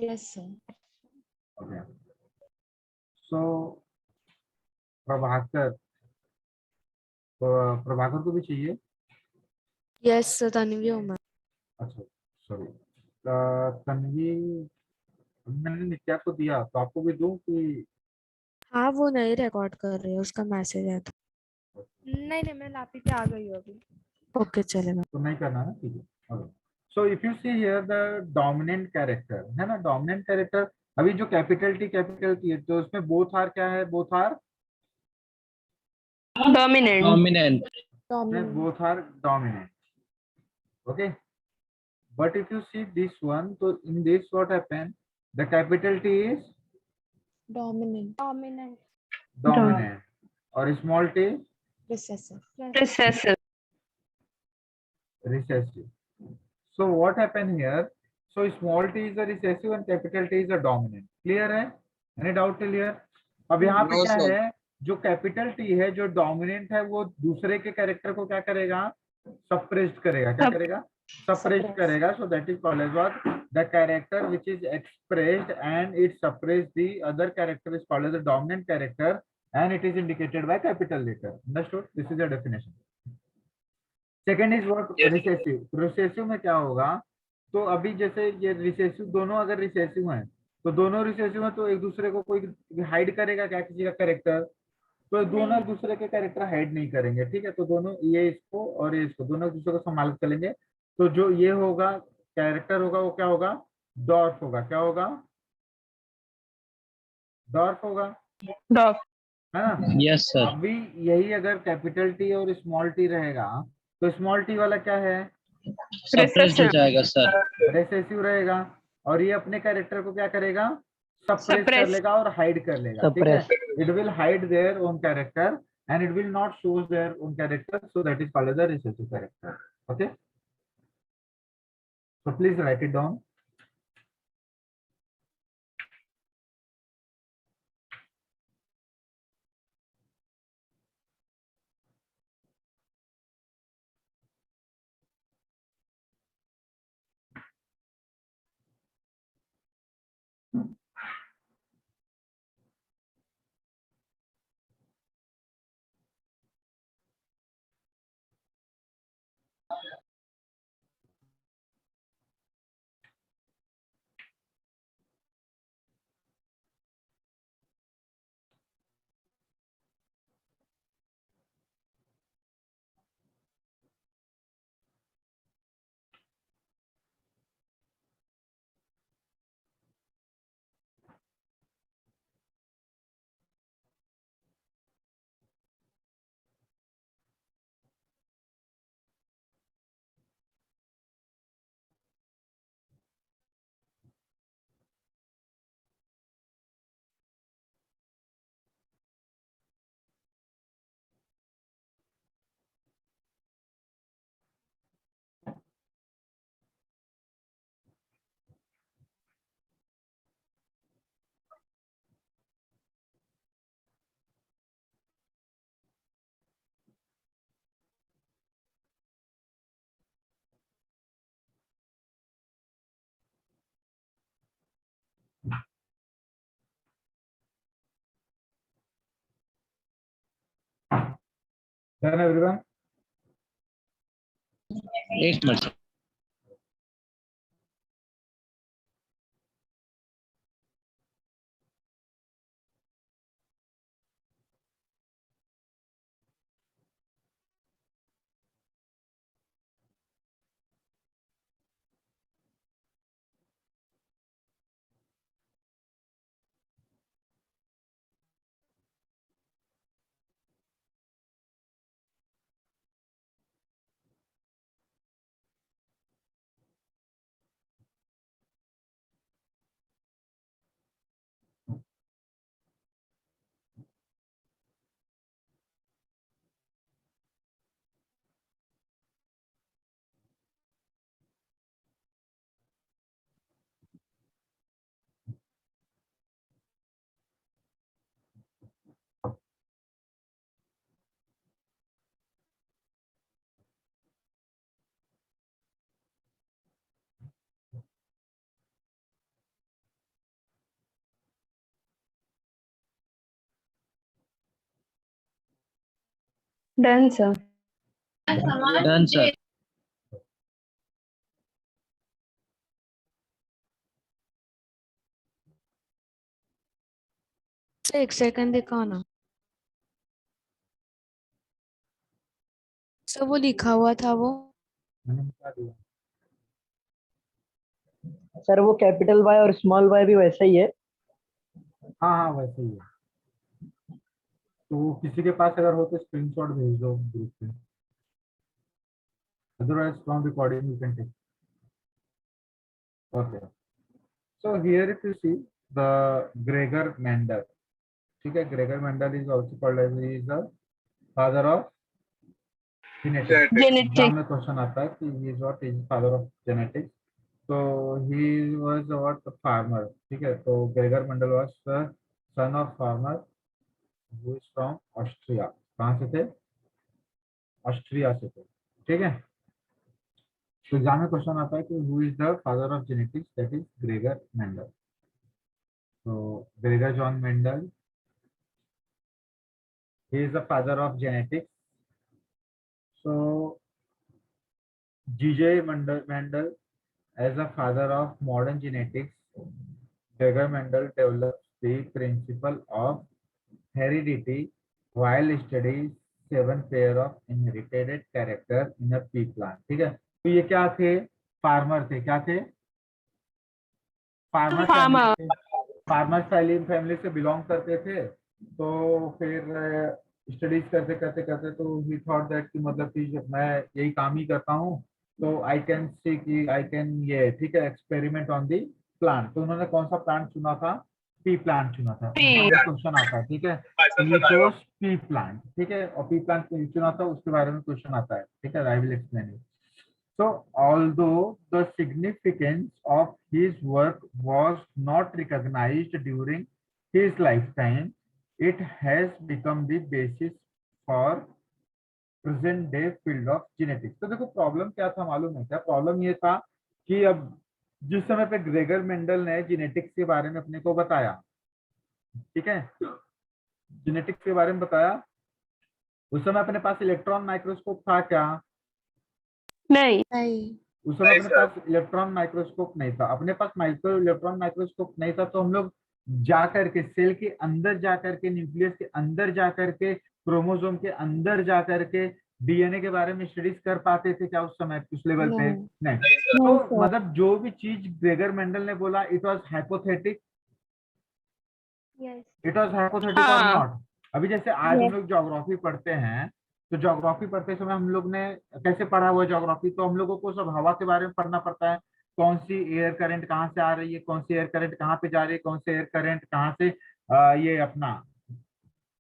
Yes, sir. Okay. So Prabhakar Prabhakar को भी चाहिए. Yes, sir. तन्वी उमा. अच्छा, सॉरी. तन्वी मैंने नित्या को दिया, तो आपको भी दूं कि? हाँ, वो नहीं रिकॉर्ड कर रही है, उसका मैसेज आया था. नहीं नहीं, मैं लापी पे आ गई हूँ अभी. ओके, चलेगा. तो नहीं करना ना, ठीक है. Okay. So if you see here the dominant character है ना, डोमिनेंट कैरेक्टर. अभी जो कैपिटल टी है, तो उसमें बोथ आर क्या है? Both are Dominant. Dominant. Dominant. both are dominant. Okay. But if you see this one, so in this what happened? The capital T is Dominant. Dominant. dominant, or small t Recessive. Recessive. recessive. So what happened here? So small t is a recessive and capital T is a dominant. Clear है? Any doubt till here? अब यहाँ पे No, क्या sir. है? जो capital T है, जो dominant है, वो दूसरे के कैरेक्टर को क्या करेगा? सप्रेस्ड करेगा. क्या करेगा? सप्रेस्ड करेगा. So that is called as what? The character which is expressed and it suppress the other character is called as the dominant character and it is indicated by capital letter. Understood? This is the definition. Second is what? Yes. Recessive. Recessive में क्या होगा? तो अभी जैसे ये recessive, दोनों अगर recessive हैं, तो दोनों रिसेसिव हैं, तो एक दूसरे को कोई हाइड करेगा क्या? किसी का कैरेक्टर? तो दोनों एक दूसरे के कैरेक्टर हाइड नहीं करेंगे. ठीक है. तो दोनों, ये इसको और ये इसको, दोनों एक दूसरे को संभाल कर चलेंगे. तो जो ये होगा कैरेक्टर होगा, वो क्या होगा? डॉर्फ होगा. क्या होगा? डॉर्फ होगा, Dog. है ना. Yes, sir. अभी यही अगर कैपिटल टी और स्मॉल टी रहेगा, तो स्मॉल टी वाला क्या है? Suppressed हो जाएगा, sir. रिसेसिव रहेगा. और ये अपने कैरेक्टर को क्या करेगा? सप्रेस कर Suppress. लेगा और हाइड कर लेगा. ठीक है. Suppress. It will hide their own character and it will not shows their own character, so that is called as the recessive character. Okay. So please write it down. Done everyone? एक minute. Done sir. Done sir. एक second दिखाओ ना sir, वो लिखा हुआ था वो। मैंने बता दिया। सर वो कैपिटल वाई और स्मॉल वाई भी वैसा ही है। हाँ हाँ वैसे ही है। तो किसी के पास अगर हो तो स्क्रीनशॉट भेज दो ग्रुप पे, otherwise from recording you can take. Okay, so here if you see the Gregor Mendel, ठीक है, Gregor Mendel is also called as is the father of genetics. Genetic. Exam में क्वेश्चन आता है कि he is what is father of genetics. तो he was what farmer, ठीक है। तो Gregor Mendel was the son of farmer who is from Austria. कहाँ से थे? ऑस्ट्रिया से थे, ठीक है। तो एग्जाम में क्वेश्चन आता है कि who is the father of genetics, that is Gregor Mendel. तो Gregor John Mendel, he is the father of genetics. So G.J. Mendel as a father of modern genetics, Gregor Mendel developed the principle of heredity while studying 7 pair of inherited character in a pea plant, ठीक है। तो ये क्या थे? Farmer थे। क्या थे? Farmer family farmer. से, फार्मर फैमिली से बिलोंग करते थे। तो फिर स्टडीज करते करते करते तो ही थॉट दैट कि मतलब कि जब मैं यही काम ही करता हूँ तो आई कैन सी कि आई कैन ये, ठीक है, एक्सपेरिमेंट ऑन दी प्लांट। तो उन्होंने कौन सा प्लांट चुना था? पी प्लांट चुना था। एग्जाम में क्वेश्चन आता है, ठीक है, ही चोज पी प्लांट, ठीक है। और पी प्लांट चुना था, उसके बारे में क्वेश्चन आता है, ठीक है। I will explain it. So, although the significance of his work was not recognized during his lifetime, it has become the basis for present day field of genetics. तो देखो प्रॉब्लम क्या था मालूम है क्या? प्रॉब्लम ये था कि अब जिस समय पे ग्रेगर मेंडल ने जेनेटिक्स के बारे में अपने को बताया, ठीक है, जेनेटिक्स के बारे में बताया, उस समय अपने पास इलेक्ट्रॉन माइक्रोस्कोप था क्या? नहीं। नहीं। उस समय अपने पास इलेक्ट्रॉन माइक्रोस्कोप नहीं था। अपने पास इलेक्ट्रॉन माइक्रोस्कोप नहीं था, तो हम लोग जाकर के सेल के अंदर जाकर के, न्यूक्लियस के अंदर जाकर के, क्रोमोसोम के अंदर जाकर के डीएनए के बारे में स्टडीज कर पाते थे क्या उस समय उस लेवल पे? नहीं। नहीं। नहीं तो सर। मतलब जो भी चीज ग्रेगर मेंडल ने बोला, it was hypothetic, it was hypothetic और हाँ। नॉट। अभी जैसे आज हम लोग ज्योग्राफी पढ़ते हैं, तो ज्योग्राफी पढ़ते समय हम लोग ने कैसे पढ़ा हुआ ज्योग्राफी? तो हम लोगों को सब हवा के बारे में पढ़ना पड़ता है। कौन सी एयर करंट कहाँ से आ रही है, कौन सी एयर करंट कहाँ पे जा रही है, कौन सी एयर करंट कहाँ से ये अपना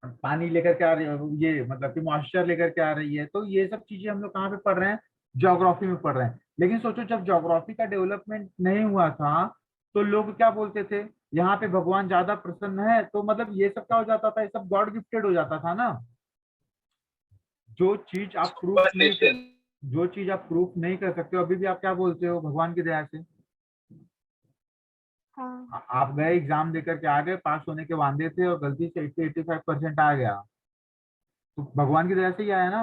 पानी लेकर के आ रही है, ये मतलब कि मॉइस्चर लेकर के आ रही है। तो ये सब चीजें हम लोग कहाँ पे पढ़ रहे हैं? ज्योग्राफी में पढ़ रहे हैं। लेकिन सोचो जब ज्योग्राफी का डेवलपमेंट नहीं हुआ था तो लोग क्या बोलते थे? यहाँ पे भगवान ज्यादा प्रसन्न है। तो मतलब ये सब क्या हो जाता था? ये सब गॉड गिफ्टेड हो जाता था ना। जो चीज आप प्रूफ नहीं कर जो चीज आप प्रूफ नहीं कर सकते हो, अभी भी आप क्या बोलते हो? भगवान की दया से। हाँ। आप गए एग्जाम देकर के आ गए, पास होने के वांदे थे और गलती से 80-85% आ गया, तो भगवान की दया से ही आया ना।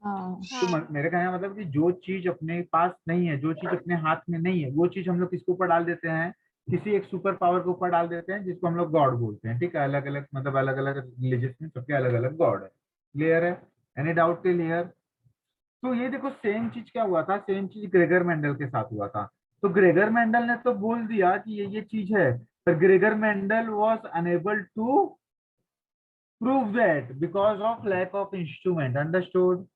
हाँ। तो मेरे कहने का मतलब कि जो चीज अपने पास नहीं है, जो चीज अपने हाथ में नहीं है, वो चीज हम लोग किसके ऊपर डाल देते हैं? किसी एक सुपर पावर के ऊपर डाल देते हैं, जिसको हम लोग गॉड बोलते हैं, ठीक है। अलग अलग मतलब अलग अलग रिलीजियस में सबके अलग अलग गॉड है। क्लियर है? Any doubt clear? तो ये देखो सेम चीज क्या हुआ था, सेम चीज ग्रेगर मेंडल के साथ हुआ था। तो ग्रेगर मेंडल ने तो बोल दिया कि ये चीज है, पर Gregor Mendel was unable to prove that because of lack of instrument. Understood?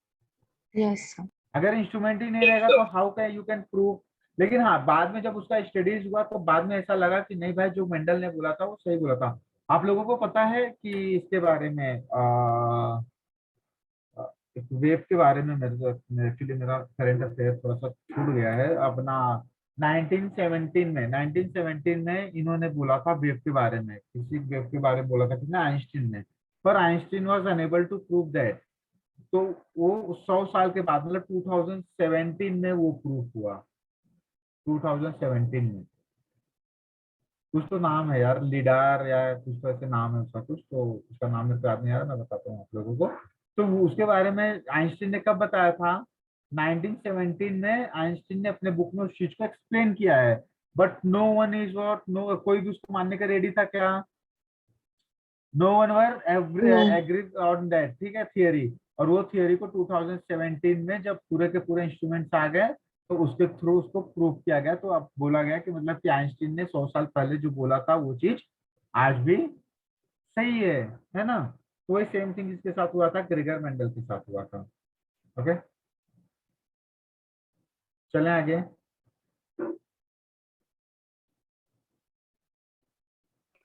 Yes. अगर इंस्ट्रूमेंट ही नहीं रहेगा तो how can you can prove? लेकिन हाँ, बाद में जब उसका स्टडीज हुआ तो बाद में ऐसा लगा कि नहीं भाई, जो मेंडल ने बोला था वो सही बोला था। आप लोगों को पता है कि इसके बारे में एक वेव के बारे में मेरे एक्चुअली मेरा करंट अफेयर थोड़ा सा छूट गया है अपना। 1917 में इन्होंने बोला था वेव के बारे में, किसी वेव के बारे में बोला था किसने? आइंस्टीन ने। पर Einstein was unable to prove that. तो वो 100 साल के बाद मतलब 2017 में वो प्रूफ हुआ। 2017 में कुछ तो नाम है यार, लिडार या कुछ तो ऐसे नाम है उसका, कुछ तो उसका नाम मेरे को याद नहीं आ रहा, मैं बताता हूँ आप लोगों को। तो उसके बारे में आइंस्टीन ने कब बताया था? 1917 में आइंस्टीन ने अपने बुक में उस चीज को एक्सप्लेन किया है। But no one is what, no कोई भी उसको मानने का रेडी था क्या? नो वन वर नहीं। एग्री ऑन दैट, ठीक है, थियरी। और वो थियरी को 2017 में जब पूरे के पूरे इंस्ट्रूमेंट्स आ गए तो उसके थ्रू उसको प्रूव किया गया। तो अब बोला गया कि मतलब कि आइंस्टीन ने 100 साल पहले जो बोला था वो चीज आज भी सही है ना? तो वही सेम थिंग इसके साथ हुआ था, ग्रेगर मेंडल के साथ हुआ था। ओके, चलें आगे।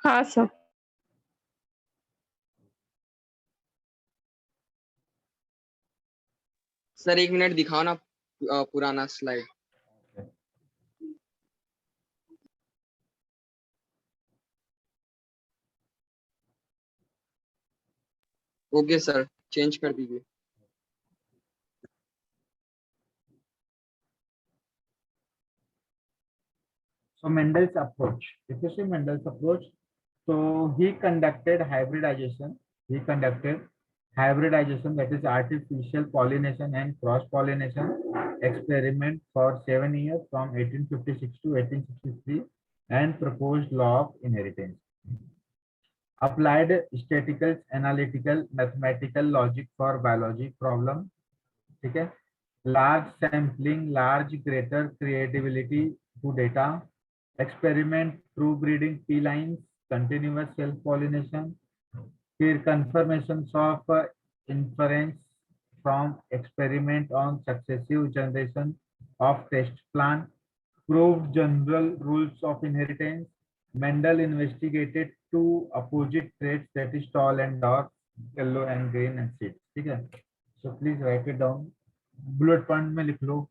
हाँ सर। सर 1 मिनट दिखाओ ना पुराना स्लाइड। ओके सर, चेंज कर दीजिए। So Mendel's approach, if you see Mendel's approach, so he conducted hybridization. He conducted hybridization, that is artificial pollination and cross pollination experiment for 7 years from 1856 to 1863 and proposed law of inheritance. Applied statistical, analytical, mathematical logic for biology problem. ठीक है, large sampling, large greater creativity to data, experiment through breeding pea lines, continuous self pollination, फिर confirmations of inference from experiment on successive generation of test plant, proved general rules of inheritance. Mendel investigated two opposite traits, that is tall and dark, yellow and green and seeds. ठीक है, so please write it down, bullet point में लिख लो।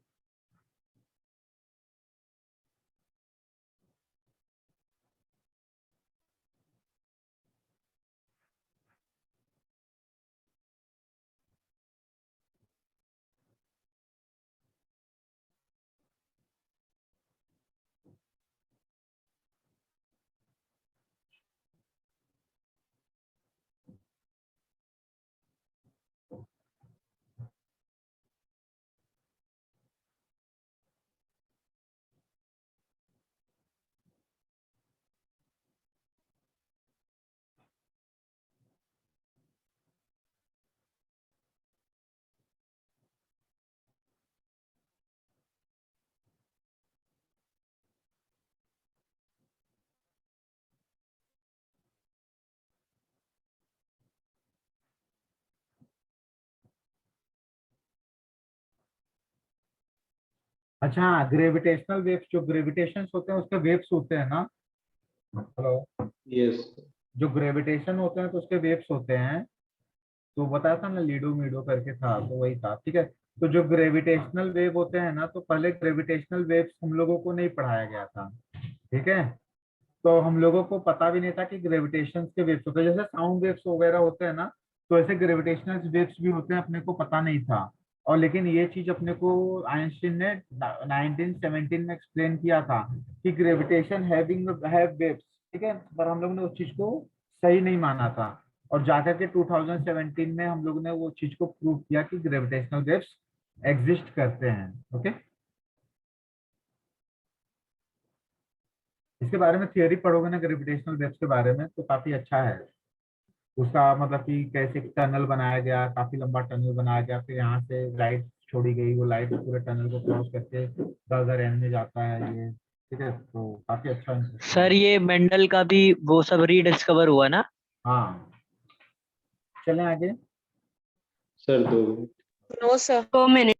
अच्छा, gravitational waves, जो gravitation होते हैं उसके waves होते हैं ना? Hello, yes. जो ग्रेविटेशन होते हैं तो उसके वेव्स होते हैं। तो बताया था ना, लीडो मीडो करके था, तो वही था, ठीक है। तो जो ग्रेविटेशनल वेव होते हैं ना, तो पहले ग्रेविटेशनल वेव्स हम लोगों को नहीं पढ़ाया गया था, ठीक है। तो हम लोगों को पता भी नहीं था कि ग्रेविटेशन के वेव्स होते हैं, जैसे साउंड वेव्स वगैरह होते हैं ना, तो ऐसे ग्रेविटेशनल वेव्स भी होते हैं, अपने को पता नहीं था। और लेकिन ये चीज अपने को आइंस्टीन ने 1917 में एक्सप्लेन किया था कि ग्रेविटेशन हैव वेव्स, ठीक है। पर हम लोग ने उस चीज को सही नहीं माना था, और जाकर के 2017 में हम लोग ने वो चीज को प्रूव किया कि ग्रेविटेशनल वेव्स एग्जिस्ट करते हैं। ओके, इसके बारे में थियरी पढ़ोगे ना ग्रेविटेशनल वेव्स के बारे में, तो काफी अच्छा है। उसका मतलब कि कैसे टनल बनाया गया, काफी लंबा टनल बनाया गया, फिर यहाँ से लाइट छोड़ी गई, वो लाइट पूरे टनल को क्रॉस करके अदर एंड में जाता है ये, ठीक है। तो काफी अच्छा interesting सर है। ये मेंडल का भी वो सब रीडिस्कवर हुआ ना? हाँ, चलें आगे। Sir 2 no sir. 2 minute.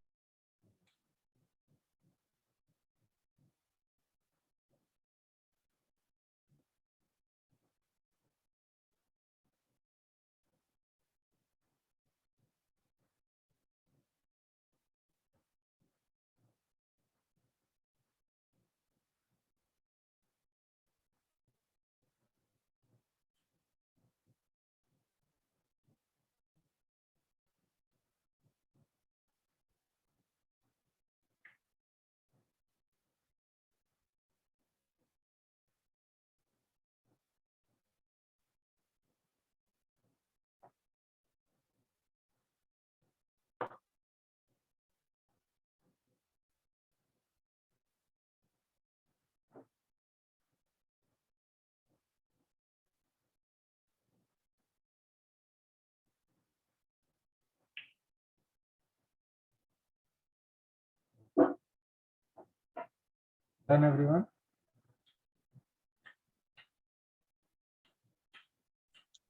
Done everyone?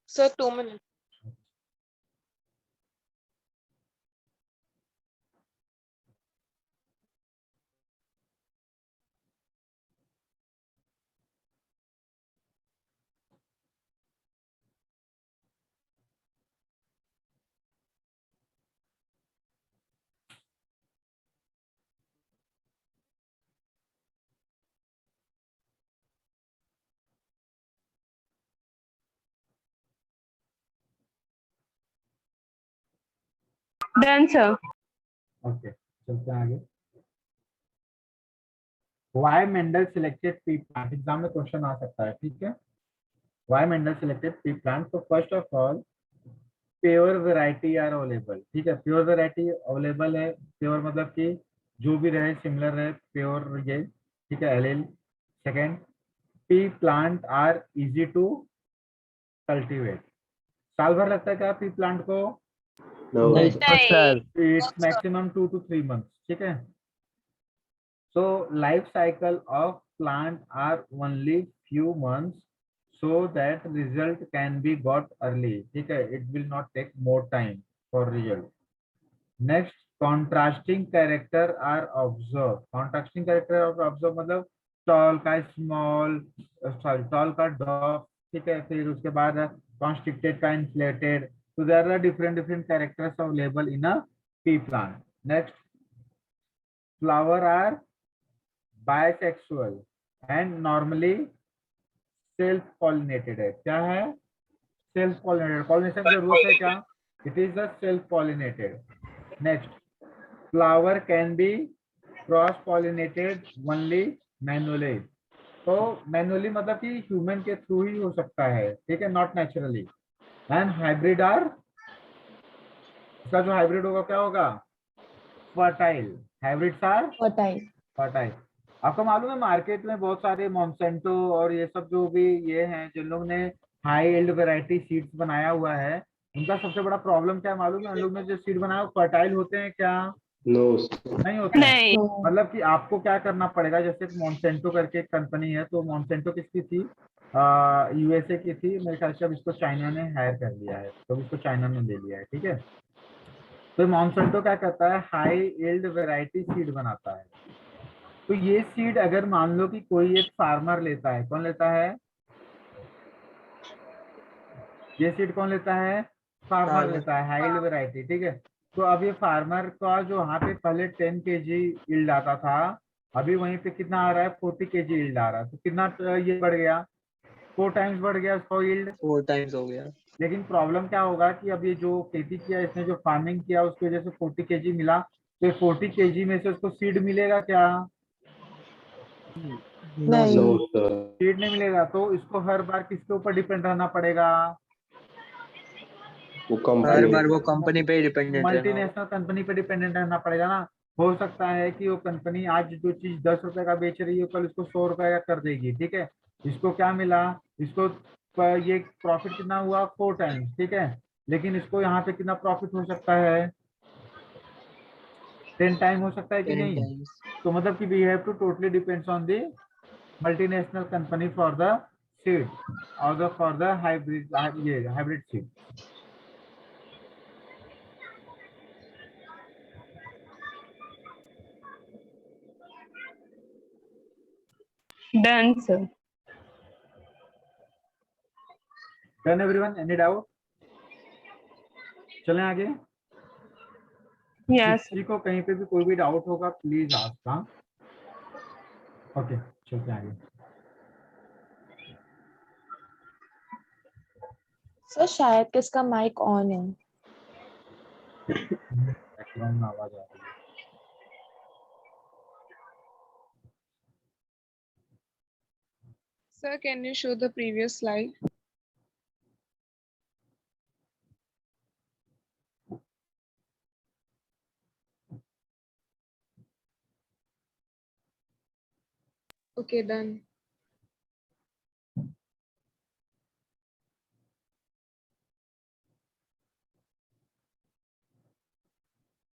Sir, 2 minutes. Done, sir. Okay, चलते हैं आगे. Why Mendel selected pea plant? Exam में क्वेश्चन आ सकता है, ठीक है. Why Mendel selected pea plant? So first of all, pure variety are available. ठीक है, प्योर वैरायटी अवेलेबल है. प्योर मतलब कि जो भी रहे सिमिलर रहे, प्योर ये, ठीक है, allele. Second, pea plant are easy to cultivate. साल भर लगता है क्या पी प्लांट को? No. नहीं sir. Sir. It's maximum 2 to 3 months. ठीक है. So life cycle of plant are only few months, so that result can be got early. ठीक है, it will not take more time for result. Next, contrasting character are observed. Contrasting character of observe मतलब tall का small, sorry, tall का dwarf. ठीक है, फिर उसके बाद constricted का inflated. So there are different characters available in a pea plant. Next, flower are bisexual and normally self pollinated है. क्या है? Self pollinated. पॉलिनेशन की जरूरत है क्या? It is the self pollinated. Next, flower can be cross pollinated only manually. तो manually मतलब कि ह्यूमन के थ्रू ही हो सकता है, ठीक है, not naturally. And hybrid are, इसका जो हाइब्रिड होगा क्या होगा? फर्टाइल. Hybrids are fertile. आपको मालूम है मार्केट में बहुत सारे मॉन्सेंटो और ये सब जो भी ये हैं, जिन लोग ने हाई एल्ड वैरायटी सीड्स बनाया हुआ है, उनका सबसे बड़ा प्रॉब्लम क्या मालूम है? उन लोग ने जो सीड बनाया फर्टाइल होते हैं क्या? No. नहीं होते हैं. नहीं. मतलब कि आपको क्या करना पड़ेगा, जैसे मॉन्सेंटो करके एक कंपनी है, तो मॉन्सेंटो किसकी थी? यूएसए की थी मेरे ख्याल से. अब इसको चाइना ने हायर कर लिया है, तो इसको चाइना ने ले लिया है. ठीक है, तो मॉन्सेंटो क्या करता है? हाई एल्ड वैरायटी सीड बनाता है. तो ये सीड अगर मान लो कि कोई एक फार्मर लेता है, कौन लेता है? ये सीड कौन लेता है? फार्मर लेता है, हाई वैरायटी. ठीक है, तो अब ये फार्मर का जो वहाँ पे पहले 10 kg यील्ड आता था, अभी वहीं पे कितना आ रहा है? 40 kg यील्ड आ रहा है. तो कितना ये बढ़ गया? 4 times बढ़ गया उसका यील्ड. 4 times हो गया. लेकिन प्रॉब्लम क्या होगा कि अब ये जो खेती किया, इसने जो फार्मिंग किया, उसकी वजह से 40 kg मिला, तो 40 kg में से उसको सीड मिलेगा क्या? No, sir. सीड नहीं मिलेगा. तो इसको हर बार किसके ऊपर डिपेंड रहना पड़ेगा? वो हर कंपनी. बार वो कंपनी पे डिपेंडेंट रहना. मल्टीनेशनल कंपनी पे डिपेंडेंट रहना पड़ेगा ना. हो सकता है कि वो कंपनी आज जो चीज 10 रुपए का बेच रही है, कल इसको 100 रुपए का कर देगी. ठीक है, इसको क्या मिला? इसको ये प्रॉफिट कितना हुआ? 4 times. ठीक है, लेकिन इसको यहाँ पे कितना प्रॉफिट हो सकता है? 10 टाइम हो सकता है कि 10 नहीं? times. तो मतलब कि we have to totally depends on the multinational company for the seed और फॉर द हाइब्रिड, ये hybrid seed. Done, sir. Done everyone? Any doubt? चलें आगे. Yes. किसी को कहीं पे भी कोई भी डाउट होगा प्लीज आस्क. हाँ, ओके, चलते हैं आगे. सर शायद किसका माइक ऑन है. बैकग्राउंड में आवाज आ रही है. Sir, can you show the previous slide? Okay, done.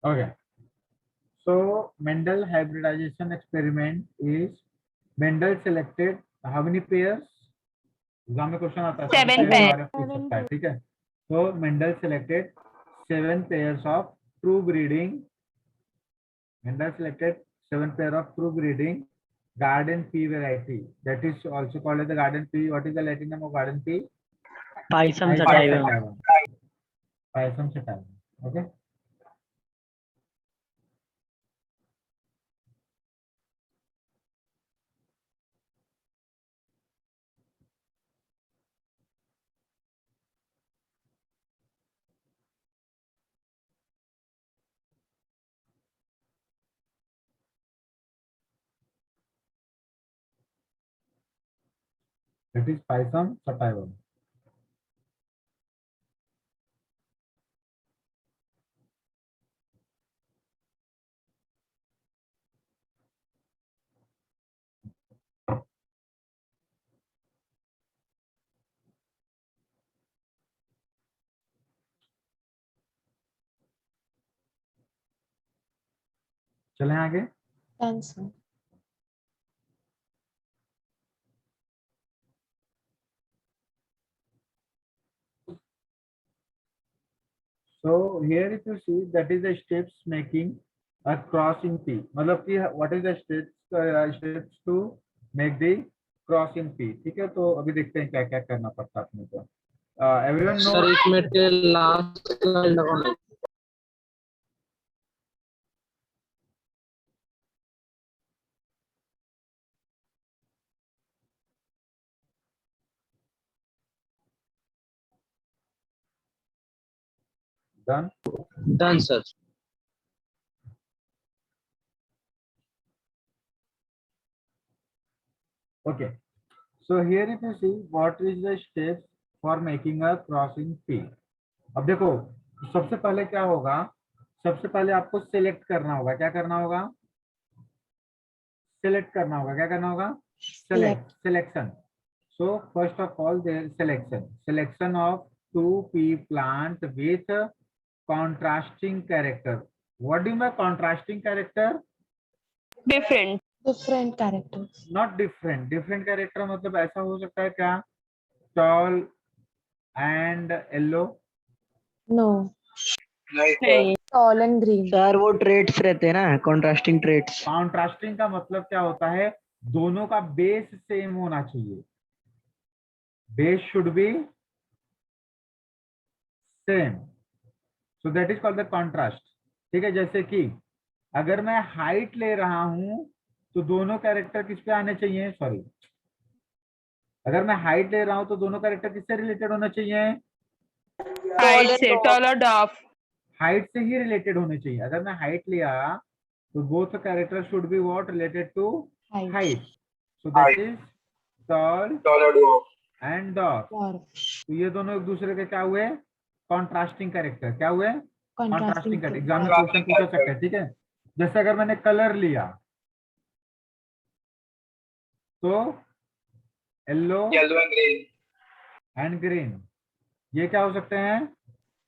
Okay, so Mendel hybridization experiment is Mendel selected how many pairs, exam में क्वेश्चन आता है 7 pair pairs. हमारे पूछ सकता है, ठीक है। तो Mendel selected 7 pairs of true breeding, Mendel selected 7 pair of true breeding garden pea variety that is also called as the garden pea. What is the Latin name of garden pea? Pisum Pisum sativum. sativum. Pisum sativum. Okay. That is Pisum sativum. चलें आगे। Done, sir. So here if you see that is the steps making a crossing P. मतलब कि what is the steps to make the crossing P. ठीक है, तो अभी देखते हैं क्या क्या करना पड़ता है अपने को। Everyone know. सर इसमें के लास्ट स्लाइड लगाना। Done. Done sir. Okay. So here if you see what is the steps for making a crossing P. अब देखो सबसे पहले क्या होगा, सबसे पहले आपको सिलेक्ट करना होगा। क्या करना होगा? सिलेक्ट करना होगा। क्या करना होगा? Selection. So first of all there selection of 2P plant with contrasting character. What do you mean contrasting character? Different. Different characters. Not different. Different character मतलब ऐसा हो सकता है क्या? Tall and yellow. No. नहीं. Tall and green. सर वो traits रहते हैं ना, कॉन्ट्रास्टिंग ट्रेट्स। कॉन्ट्रास्टिंग का मतलब क्या होता है? दोनों का बेस सेम होना चाहिए। Base should be same, so that is called the contrast. ठीक है, जैसे कि अगर मैं हाइट ले रहा हूं तो दोनों कैरेक्टर किस पे आने चाहिए? सॉरी, अगर मैं हाइट ले रहा हूं तो दोनों कैरेक्टर किससे रिलेटेड होना चाहिए? Height से tall और dwarf. हाइट से ही रिलेटेड होने चाहिए। अगर मैं हाइट लिया तो both character should be what? Related to Height. Height, so that is tall and dwarf. Dwarf. तो ये दोनों एक दूसरे के क्या हुए? Contrasting character. क्या हुए? Contrasting character. एग्जाम में क्वेश्चन पूछा सकते हैं। ठीक है, जैसे अगर मैंने कलर लिया तो येलो एंड ग्रीन, ये क्या हो सकते हैं?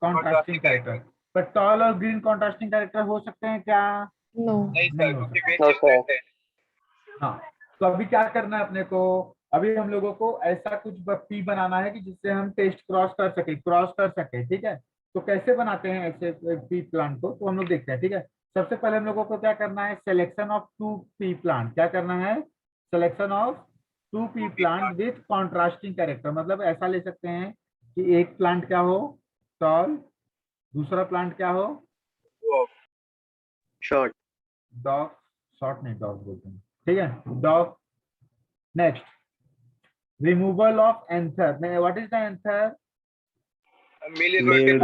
Contrasting character. पर टॉल और ग्रीन कॉन्ट्रास्टिंग कैरेक्टर हो सकते हैं क्या? No. नहीं हो सकते। हाँ, तो अभी क्या करना है अपने को? अभी हम लोगों को ऐसा कुछ पी बनाना है कि जिससे हम टेस्ट क्रॉस कर सके। ठीक है, तो कैसे बनाते हैं ऐसे पी प्लांट को, तो हम लोग देखते हैं। ठीक है, सबसे पहले हम लोगों को क्या करना है? Selection of 2P plant. क्या करना है? Selection of 2P plant with contrasting character. मतलब ऐसा ले सकते हैं कि एक प्लांट क्या हो? टॉल, दूसरा प्लांट क्या हो? शॉर्ट। डॉग, शॉर्ट नहीं, डॉग बोलते हैं। ठीक है, dog. Next, removal of anther. What is the anther? reproductive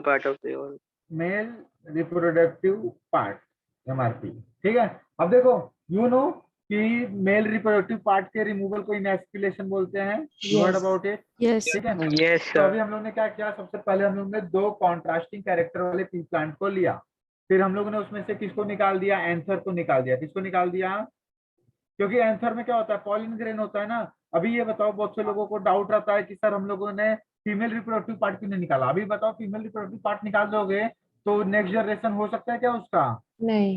part of the organ. Male reproductive part, MRP। ठीक है, अब देखो यू नो कि मेल रिप्रोडक्टिव पार्ट के रिमूवल को इनएस्पिलेशन बोलते हैं। You heard about it? Yes. ठीक है, यस तो अभी सर। हम लोग ने क्या किया? सबसे पहले हम लोग ने 2 कॉन्ट्रास्टिंग कैरेक्टर वाले पी प्लांट को लिया, फिर हम लोगों ने उसमें से किसको निकाल दिया? एंथर को निकाल दिया। किसको निकाल दिया? क्योंकि एंथर में क्या होता है? पॉलिन ग्रेन होता है ना। अभी ये बताओ, बहुत से लोगों को डाउट रहता है कि सर हम लोगों ने फीमेल रिप्रोडक्टिव पार्ट क्यों नहीं निकाला। अभी बताओ, फीमेल रिप्रोडक्टिव पार्ट निकाल दोगे तो नेक्स्ट जनरेशन हो सकता है क्या उसका? नहीं.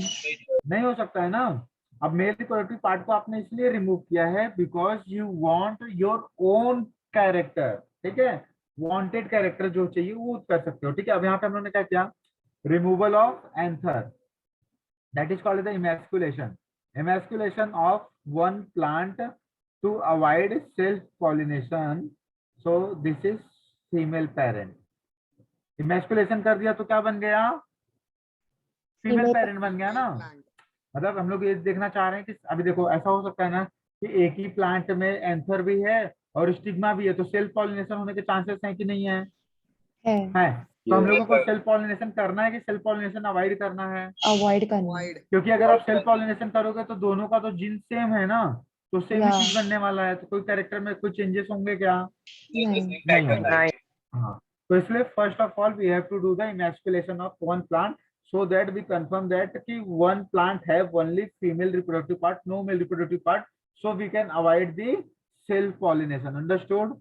नहीं हो सकता है ना। अब मेल रिप्रोडक्टिव पार्ट को आपने इसलिए रिमूव किया है because you want your own character, ठीक है, वांटेड कैरेक्टर जो चाहिए वो कर सकते हो, ठीक है। अब यहाँ पे हम लोगों ने क्या किया, removal of anther, that is called the emasculation of one plant to avoid self pollination, so this is female parent। emasculation कर दिया तो क्या बन गया, फीमेल पेरेंट बन गया ना। मतलब हम लोग ये देखना चाह रहे हैं कि अभी देखो ऐसा हो सकता है ना कि एक ही प्लांट में एंथर भी है और स्टिग्मा भी है, तो सेल्फ पॉलिनेशन होने के चांसेस हैं कि नहीं है? है। तो हम लोगों को सेल्फ पॉलिनेशन करना है कि सेल्फ पॉलिनेशन अवॉइड करना है? अवॉइड करना। वाइड क्योंकि अगर आप सेल्फ पॉलिनेशन करोगे तो दोनों का तो जीन सेम है ना, तो सेम ही चीज बनने वाला है, तो कोई कैरेक्टर में कोई चेंजेस होंगे क्या? नहीं होंगे। हाँ, तो इसलिए first of all we have to do the emasculation of one plant so that we confirm that कि one plant have only female reproductive part, no male reproductive part, so we can avoid the self pollination, understood?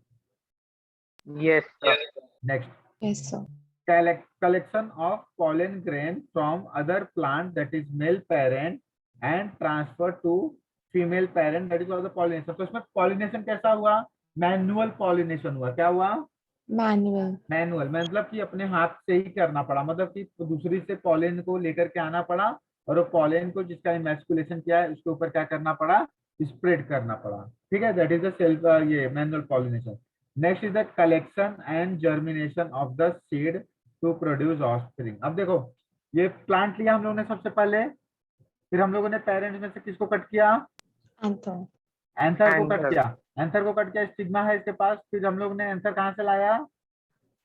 Yes, sir. Next, Yes, sir. collection of pollen grain from other plant, that is male parent, and transfer to female parent, that is also pollination। तो इसमें pollination कैसा हुआ, manual pollination हुआ। क्या हुआ? Manual मतलब कि अपने हाथ से ही करना पड़ा, मतलब कि दूसरी से पॉलेन को लेकर के आना पड़ा और वो पॉलेन को जिसका इमैस्कुलेशन किया है उसके ऊपर क्या करना पड़ा, स्प्रेड करना पड़ा, ठीक है। दैट इज द सेल्फ ये manual pollination. Next is the collection and germination of the seed to produce offspring. अब देखो ये प्लांट लिया हम लोगों ने सबसे पहले, फिर हम लोगों ने पेरेंट्स में से किसको कट किया, एंथर को कट किया, एंथर को कट किया, स्टिग्मा है इसके पास, फिर हम लोग ने एंथर कहाँ से लाया,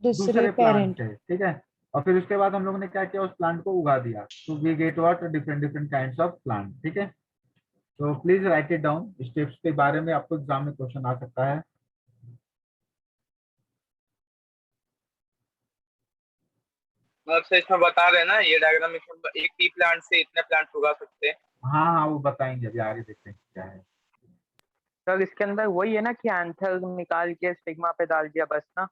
दूसरे प्लांट से, ठीक है। और फिर उसके बाद हम लोगों ने क्या किया, उस प्लांट को उगा दिया, तो we get what, different different kinds of plant, ठीक है। तो please write it down, steps के बारे में आपको एग्जाम में क्वेश्चन आ सकता है। मतलब से इसमें बता रहे हैं ना ये डायग्राम में एक टी प्लांट से इतने प्लांट उगा सकते हैं। हाँ हाँ वो बताएंगे, अभी आगे देखते हैं क्या है। सर इसके अंदर वही है ना कि एंथर निकाल के स्टिग्मा पे डाल दिया बस ना,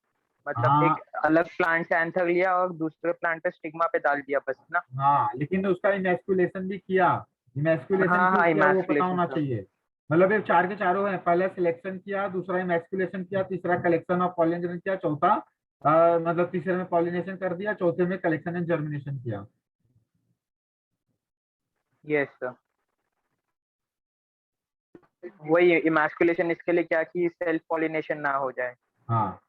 मतलब हाँ, एक अलग प्लांट से एंथर लिया और दूसरे प्लांट पे स्टिग्मा पे डाल दिया बस ना। हाँ लेकिन उसका इमैस्कुलेशन भी किया, इमैस्कुलेशन हाँ, किया वो पता होना emasculation चाहिए। मतलब ये चार के चारों है, पहला सिलेक्शन किया, दूसरा इमैस्कुलेशन किया, तीसरा कलेक्शन ऑफ पॉलन ग्रेन किया, चौथा मतलब तीसरे में पॉलिनेशन कर दिया, चौथे में कलेक्शन एंड जर्मिनेशन किया। यस सर, वही इमैस्कुलेशन इसके लिए क्या कि सेल्फ पॉलिनेशन ना हो जाए। हाँ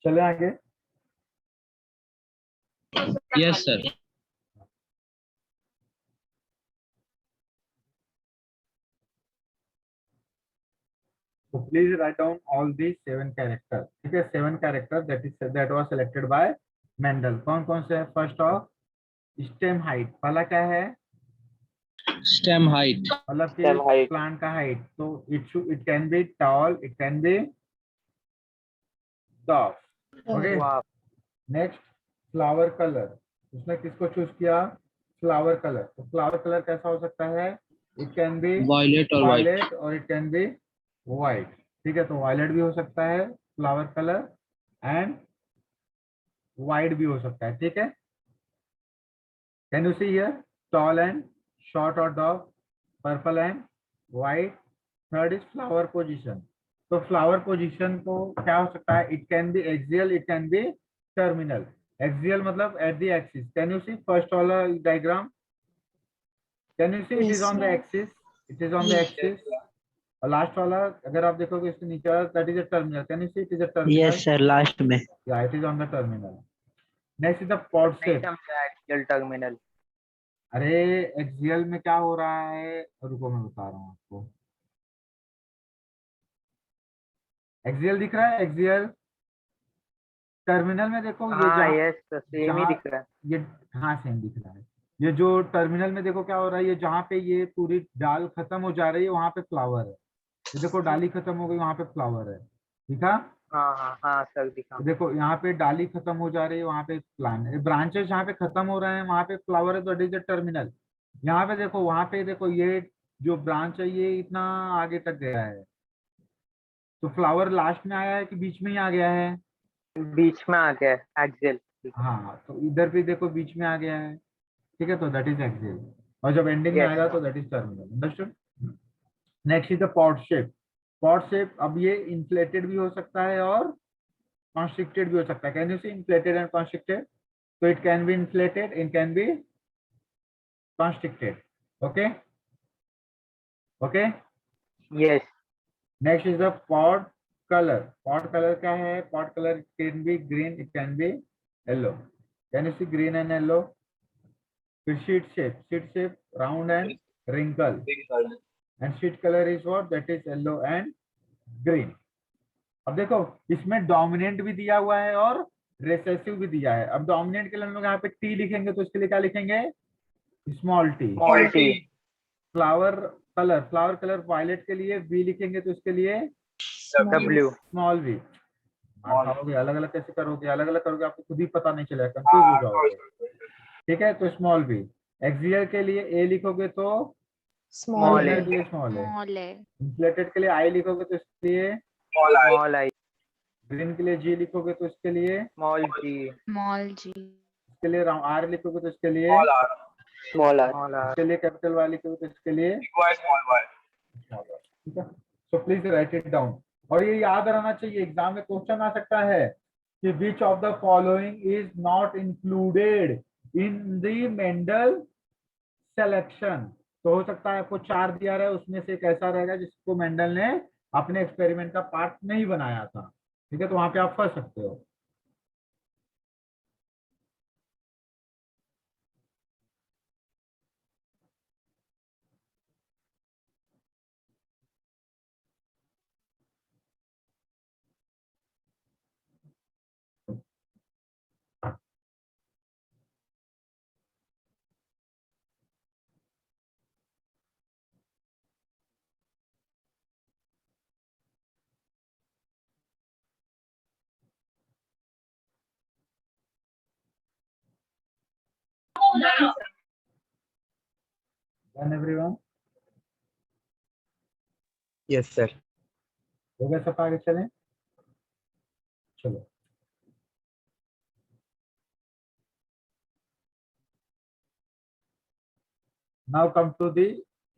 चले आगे। Yes, sir. So please write down all these 7 characters, ठीक है। 7 characters that was selected by Mendel। कौन कौन से है? फर्स्ट ऑफ स्टेम हाइट, पहला क्या है, Stem height. मतलब Stem कि height. प्लांट का हाइट, तो it can be tall, it can be dwarf, okay. वाह, नेक्स्ट फ्लावर कलर, उसने किसको चूज किया, फ्लावर कलर। तो फ्लावर कलर कैसा हो सकता है, it can be Violet or white. Violet और इट कैन बी व्हाइट, ठीक है। तो वायलेट भी हो सकता है फ्लावर कलर एंड व्हाइट भी हो सकता है, ठीक है। Can you see here? Tall and short or dog, purple and white. Third is flower position. तो flower position को क्या हो सकता है? It can be axial, it can be terminal. Axial मतलब at the axis. Can you see first वाला diagram? Can you see it is Yes, on the axis? It is on the axis. और last वाला अगर आप देखोगे इसके नीचे वाला, that is a terminal. Can you see it is a terminal? Yes, sir. Last में. Yeah, it is on the terminal. Next is the pod नहीं shape. समझा एक्सियल टर्मिनल। अरे एक्सियल में क्या हो रहा है, रुको मैं बता रहा हूँ आपको। एक्सियल दिख रहा है, एक्सियल टर्मिनल में देखो ये हाँ यस सेम ही दिख रहा है। ये हाँ सेम दिख रहा है। ये जो टर्मिनल में देखो क्या हो रहा है, ये जहाँ पे ये पूरी डाल खत्म हो जा रही है वहां पे फ्लावर है। ये देखो डाली खत्म हो गई, वहां पे फ्लावर है, ठीक है? हाँ सर दिखा। देखो यहाँ पे डाली खत्म हो जा रही है, वहां पे प्लान है। ब्रांचेस जहाँ पे खत्म हो रहे हैं वहां पे फ्लावर है, तो इट इज अ टर्मिनल। यहाँ पे देखो, वहां पे देखो, ये जो ब्रांच है ये इतना आगे तक गया है, तो फ्लावर लास्ट में आया है कि बीच में ही आ गया है? बीच में आ गया एक्सियल। हाँ, तो इधर भी देखो बीच में आ गया है, ठीक है? तो दैट इज एक्सियल। और जब एंडिंग में Yes. आएगा तो that is terminal. Understood? Next is the pod shape. Pod shape, अब ये इन्फ्लेटेड भी हो सकता है और कॉन्स्ट्रिक्टेड भी हो सकता है। Can you see inflated and constricted? So it can be inflated, it can be constricted. Okay? Okay? Yes Next is the pod color. Pod color क्या है? Pod color can be green, it can be yellow. Can you see green and yellow? फिर sheet shape. Sheet shape round and wrinkle. And sheet color is what? That is yellow and green. अब देखो इसमें dominant भी दिया हुआ है और recessive भी दिया है। अब डोमिनेंट के लिए हम लोग यहाँ पे टी लिखेंगे, तो इसके लिए क्या लिखेंगे? Small T. Flower colour violet के लिए वी लिखेंगे, तो इसके लिए डब्ल्यू। Small we. खाओगे अलग अलग कैसे करोगे? अलग अलग करोगे आपको खुद ही पता नहीं चलेगा, कंफ्यूज हो जाओगे, ठीक है? तो स्मॉल वी। एक्सियल के लिए ए लिखोगे तो स्मॉल के लिए स्मॉल है। इन्फ्लेटेड के लिए आई लिखोगे तो इसके लिए स्मॉल आई। ग्रीन के लिए जी लिखोगे तो इसके लिए स्मॉल जी। इसके लिए आर लिखोगे तो इसके लिए स्मॉल आर। इसके लिए कैपिटल वाई लिखोगे तो इसके लिए स्मॉल, ठीक है? सो प्लीज राइट इट डाउन। और ये याद रहना चाहिए, एग्जाम में क्वेश्चन आ सकता है कि which of the following is not included in the Mendel selection. तो हो सकता है आपको 4 दिया रहा है, उसमें से एक ऐसा रहेगा जिसको मेंडल ने अपने एक्सपेरिमेंट का पार्ट नहीं बनाया था, ठीक है? तो वहां पे आप फंस सकते हो। Done everyone? Yes, sir. हो गया? सब आगे चलें, चलो। Now come to the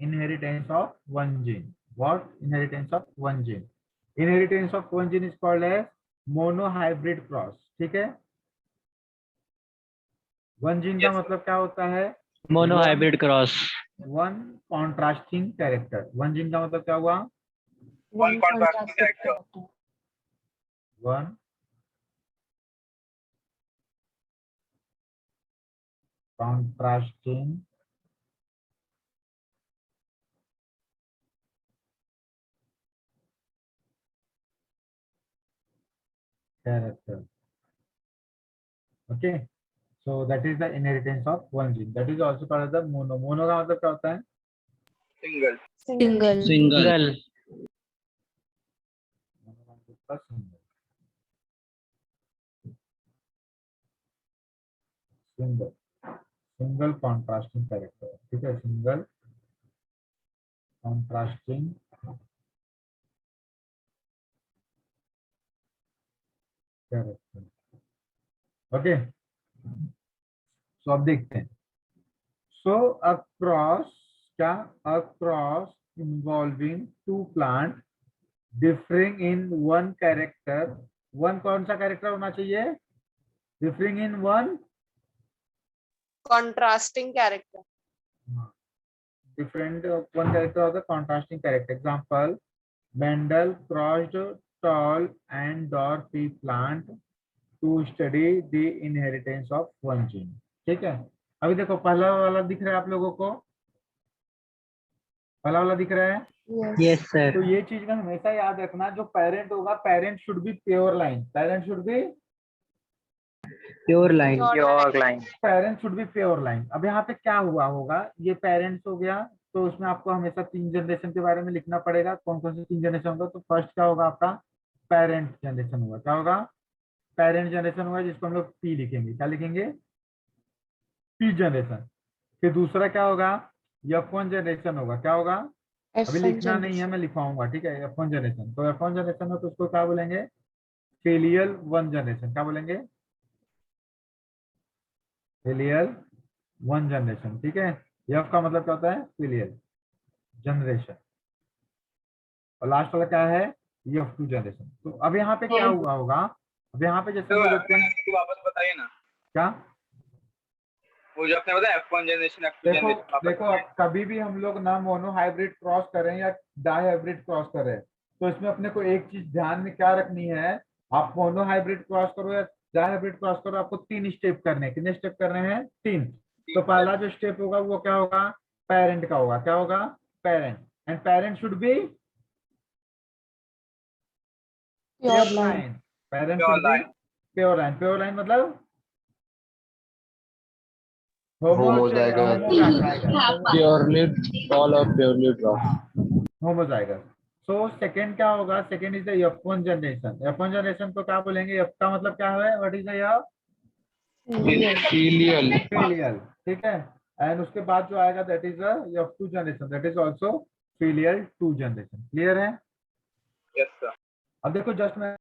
inheritance of one gene. What? Inheritance of one gene. Inheritance of one gene is called as monohybrid cross, ठीक है? वन जीन का मतलब क्या होता है? Monohybrid cross. One contrasting character. One gene का मतलब क्या हुआ? One contrasting character. One contrasting character. Okay, so that is the inheritance of one gene. That is also called as the mono. Mono का मतलब क्या होता है? Single. Single. Single. Single single contrasting character, ठीक है? Single contrasting character. Okay, so अब देखते हैं सो अक्रॉस क्या, a cross involving two plant differing in one character, one कौन सा कैरेक्टर होना चाहिए, differing in one Contrasting character. different one character of the contrasting character. Example, Mendel crossed tall and dwarf pea plant to study the inheritance of one gene. ठीक है, अभी देखो पहला वाला दिख रहा है आप लोगों को, पहला वाला दिख रहा है। Yes, sir. तो ये चीज में हमेशा याद रखना, जो पेरेंट होगा, parent should be pure line, parent should be Pure line. Pure line. Parent should be pure line. अब यहाँ पे क्या हुआ होगा, ये पेरेंट्स हो गया, तो उसमें आपको हमेशा 3 जनरेशन के बारे में लिखना पड़ेगा, कौन कौन से 3 जनरेशन होगा। तो फर्स्ट क्या होगा आपका, पेरेंट जनरेशन होगा, क्या होगा, पेरेंट जनरेशन होगा, जिसको हम लोग पी लिखेंगे, क्या लिखेंगे, पी जनरेशन। फिर दूसरा क्या होगा, F1 जनरेशन होगा, क्या होगा, अभी लिखना नहीं है, मैं लिखवाऊंगा, ठीक है। F1 जनरेशन, तो F1 जनरेशन है तो उसको क्या बोलेंगे, फिलियल 1 जनरेशन, क्या बोलेंगे, फिलियल 1 जनरेशन, ठीक है। F का मतलब क्या होता है, फिलियल जनरेशन, और लास्ट वाला क्या है, F2 जनरेशन। तो अब यहाँ पे क्या हुआ होगा, अब यहाँ पे जैसे हम लोग देखते हैं, तो वापस बताइए ना, क्या, वो जो आपने बताया F1 जनरेशन F2 देखो जनरेशन। देखो, अब कभी भी हम लोग ना मोनो हाइब्रिड क्रॉस करें या डाई हाइब्रिड क्रॉस करें, तो इसमें अपने को एक चीज ध्यान में क्या रखनी है, आप मोनो हाइब्रिड क्रॉस करो या डाई हाइब्रिड क्रॉस करो, आपको 3 स्टेप करने हैं। कितने स्टेप करने हैं, 3। तो पहला जो स्टेप होगा वो क्या होगा, पेरेंट का होगा, क्या होगा, parent, and parent should be pure line, parent should be pure line. Pure line मतलब Homozygous. Purely tall or purely dwarf. Homozygous. So second क्या होगा, second is the F1 generation. F1 generation को क्या बोलेंगे, F का मतलब क्या है, what is the Filial. Filial, ठीक है। एंड उसके बाद जो आएगा that is the F2 generation, that is also filial 2 generation. Clear है। Yes sir. अब देखो जस्ट मैं